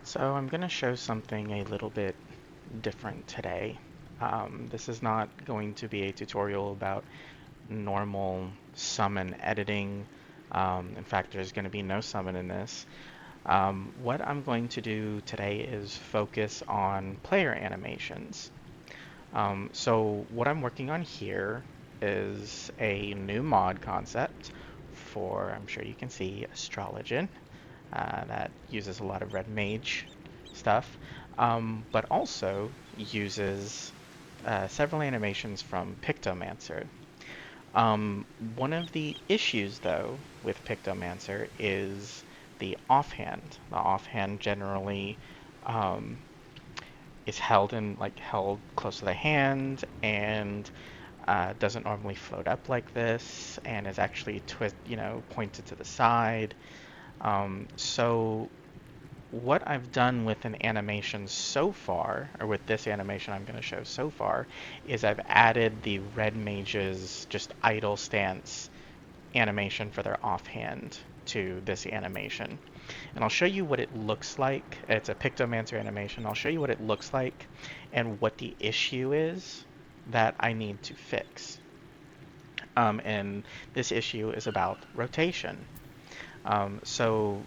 So I'm going to show something a little bit different today. This is not going to be a tutorial about normal summon editing. In fact, there's going to be no summon in this. What I'm going to do today is focus on player animations. So what I'm working on here is a new mod concept for, I'm sure you can see, Astrologian. That uses a lot of red mage stuff, but also uses several animations from Pictomancer. One of the issues, though, with Pictomancer is the offhand. The offhand generally um, is held close to the hand and doesn't normally float up like this, and is actually pointed to the side. So what I've done with an animation so far, or with this animation I'm going to show so far, is I've added the red mage's just idle stance animation for their offhand to this animation. And I'll show you what it looks like. It's a Pictomancer animation. I'll show you what it looks like and what the issue is that I need to fix. And this issue is about rotation. So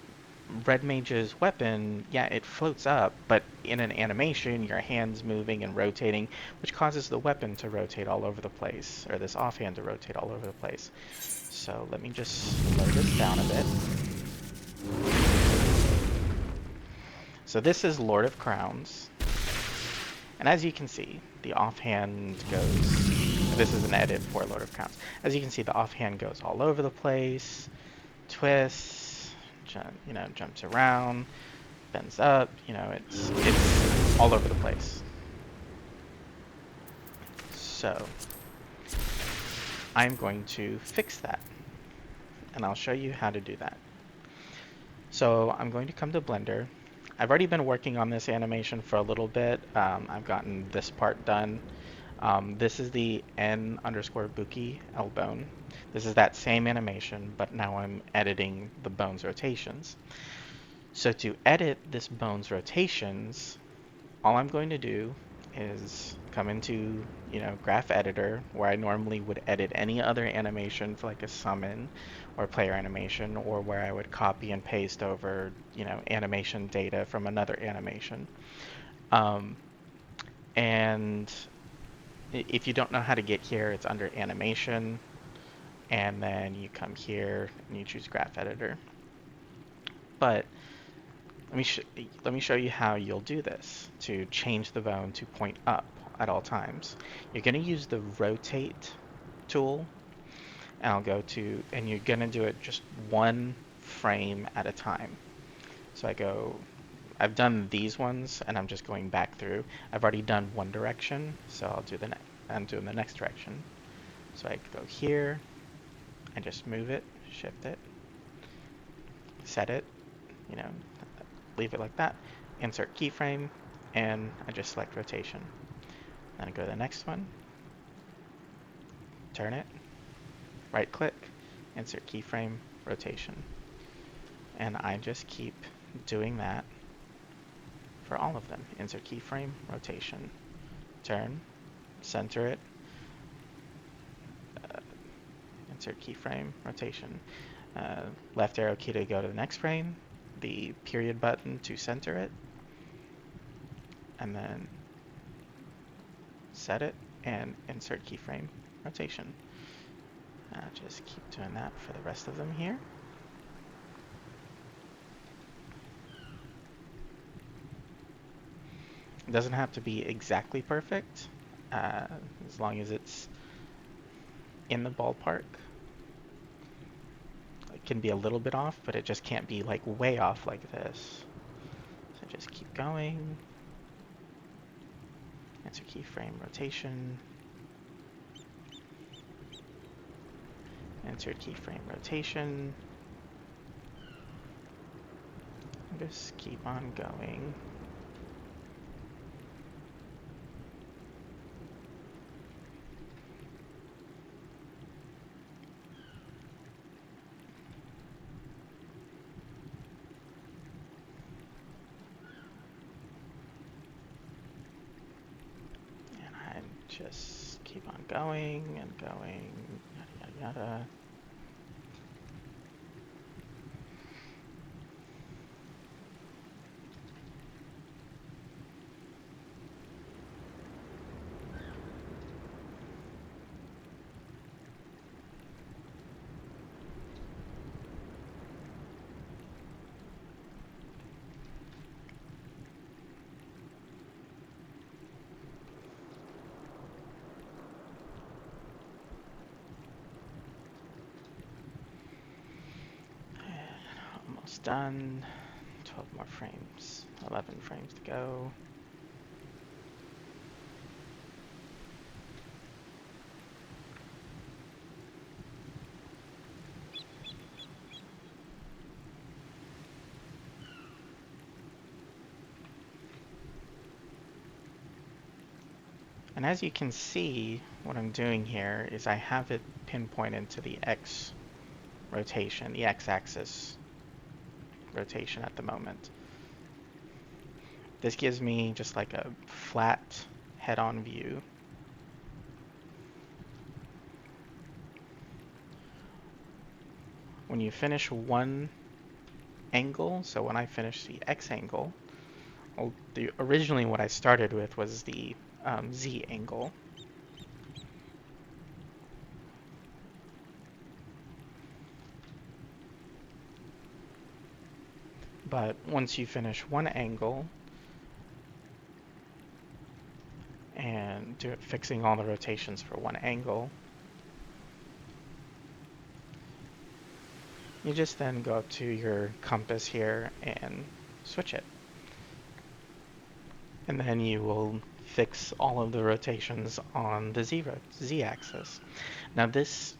Red Mage's weapon, yeah, it floats up, but in an animation, your hand's moving and rotating, which causes the weapon to rotate all over the place, or this offhand to rotate all over the place. So let me just slow this down a bit. So this is Lord of Crowns, and as you can see, the offhand goes, this is an edit for Lord of Crowns. As you can see, the offhand goes all over the place, twists, jumps around, bends up, it's all over the place. So I'm going to fix that, and I'll show you how to do that. So I'm going to come to Blender. I've already been working on this animation for a little bit. I've gotten this part done. This is the N underscore Buki L bone. This is that same animation, but now I'm editing the bone's rotations. So to edit this bone's rotations, all I'm going to do is come into, graph editor, where I normally would edit any other animation for like a summon or player animation, or where I would copy and paste over, animation data from another animation. Um, and if you don't know how to get here, it's under animation, and then you come here and you choose graph editor. But let me show you how you'll do this to change the bone to point up at all times. You're going to use the rotate tool, and and you're going to do it just one frame at a time. So I've done these ones, and I'm just going back through. I've already done one direction, so I'm doing the next direction. So I go here, and just move it, shift it, set it, you know, leave it like that, insert keyframe, and I just select rotation. Then I go to the next one, turn it, right click, insert keyframe, rotation. And I just keep doing that for all of them. Insert keyframe, rotation, turn, center it, insert keyframe, rotation. Left arrow key to go to the next frame, the period button to center it, and then set it and insert keyframe, rotation. Just keep doing that for the rest of them here. It doesn't have to be exactly perfect, as long as it's in the ballpark. It can be a little bit off, but it just can't be like way off like this. So just keep going. Answer keyframe rotation. Insert keyframe rotation. And just keep on going. just keep on going and going, yada yada yada. Almost done. 12 more frames. 11 frames to go. And as you can see, what I'm doing here is I have it pinpointed to the X rotation, the X-axis rotation at the moment. This gives me just like a flat head-on view. When you finish one angle, so when I finish the X angle, well, originally what I started with was the Z angle. But once you finish one angle and fixing all the rotations for one angle, you just then go up to your compass here and switch it. And then you will fix all of the rotations on the Z axis. Now this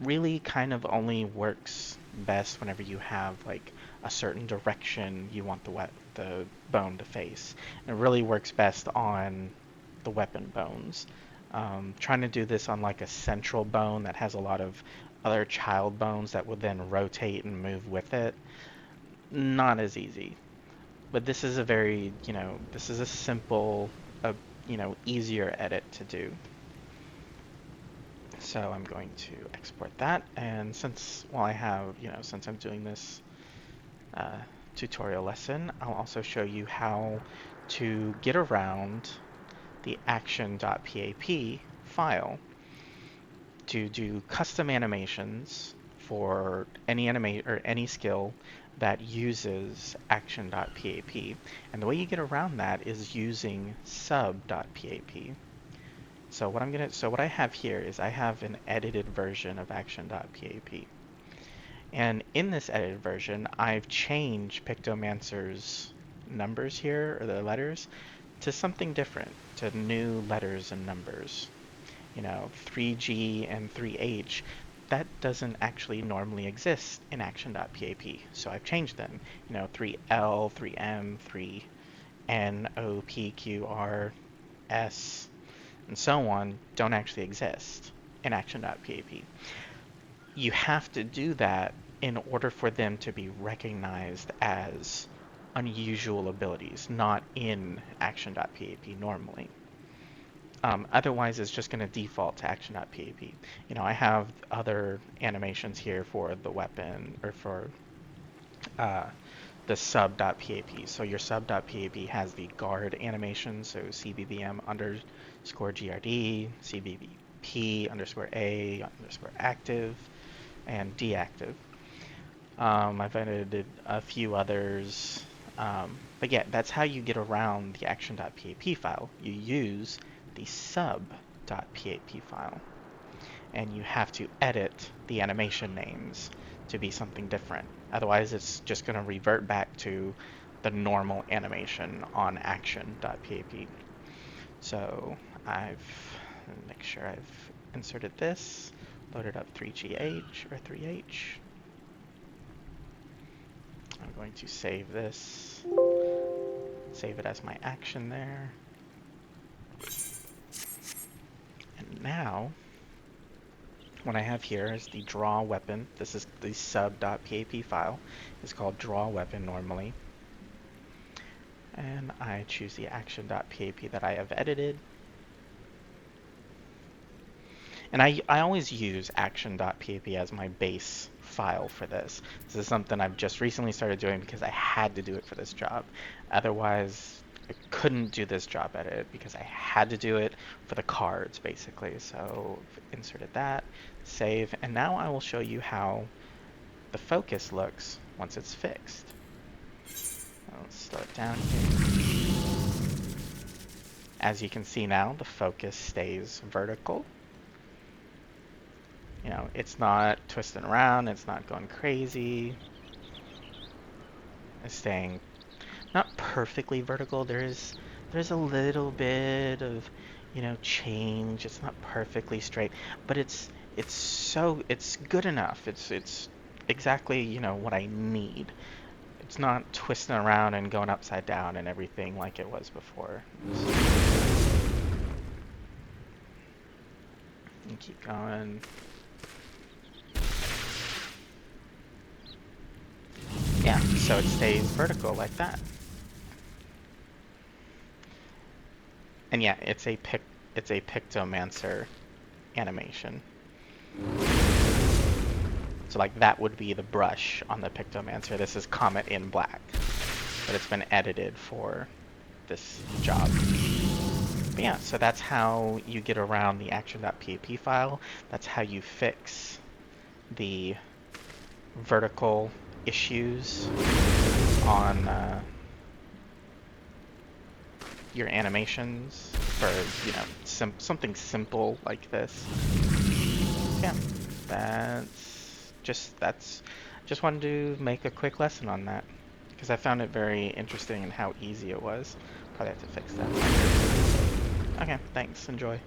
really kind of only works best whenever you have like a certain direction you want the bone to face. And it really works best on the weapon bones. Trying to do this on like a central bone that has a lot of other child bones that would then rotate and move with it, not as easy. But this is a very, this is a simple, easier edit to do. So I'm going to export that, and since I'm doing this tutorial lesson, I'll also show you how to get around the action.pap file to do custom animations for any skill that uses action.pap. And the way you get around that is using sub.pap. So what I have here is I have an edited version of action.pap. And in this edited version, I've changed Pictomancer's numbers here, or the letters, to something different, to new letters and numbers. 3G and 3H, that doesn't actually normally exist in action.pap. So I've changed them. 3L, 3M, 3N, O, P, Q, R, S, and so on don't actually exist in action.pap. You have to do that in order for them to be recognized as unusual abilities, not in action.pap normally. Otherwise, it's just going to default to action.pap. I have other animations here for the weapon, or for the sub.pap. So your sub.pap has the guard animation, so cbbm underscore grd, cbbp underscore a underscore active, and deactive. I've edited a few others, but yeah, that's how you get around the action.pap file. You use the sub.pap file, and you have to edit the animation names to be something different. Otherwise, it's just going to revert back to the normal animation on action.pap. So make sure I've inserted this, loaded up 3GH or 3H. I'm going to save this, save it as my action there. And now, what I have here is the draw weapon. This is the sub.pap file. It's called draw weapon normally. And I choose the action.pap that I have edited. And I always use action.pap as my base file for this. This is something I've just recently started doing because I had to do it for this job. Otherwise, I couldn't do this job edit because I had to do it for the cards, basically. So inserted that, save, and now I will show you how the focus looks once it's fixed. Let's start down here. As you can see now, the focus stays vertical. You know, it's not twisting around, it's not going crazy. It's staying not perfectly vertical. There's a little bit of, change. It's not perfectly straight, but it's good enough. It's exactly, what I need. It's not twisting around and going upside down and everything like it was before. And keep going. Yeah, so it stays vertical like that. And yeah, it's a Pictomancer animation. So like that would be the brush on the Pictomancer. This is Comet in black, but it's been edited for this job. But yeah, so that's how you get around the action.pap file. That's how you fix the vertical issues on your animations for, something simple like this. Yeah, just wanted to make a quick lesson on that because I found it very interesting and how easy it was. Probably have to fix that later. Okay, thanks. Enjoy.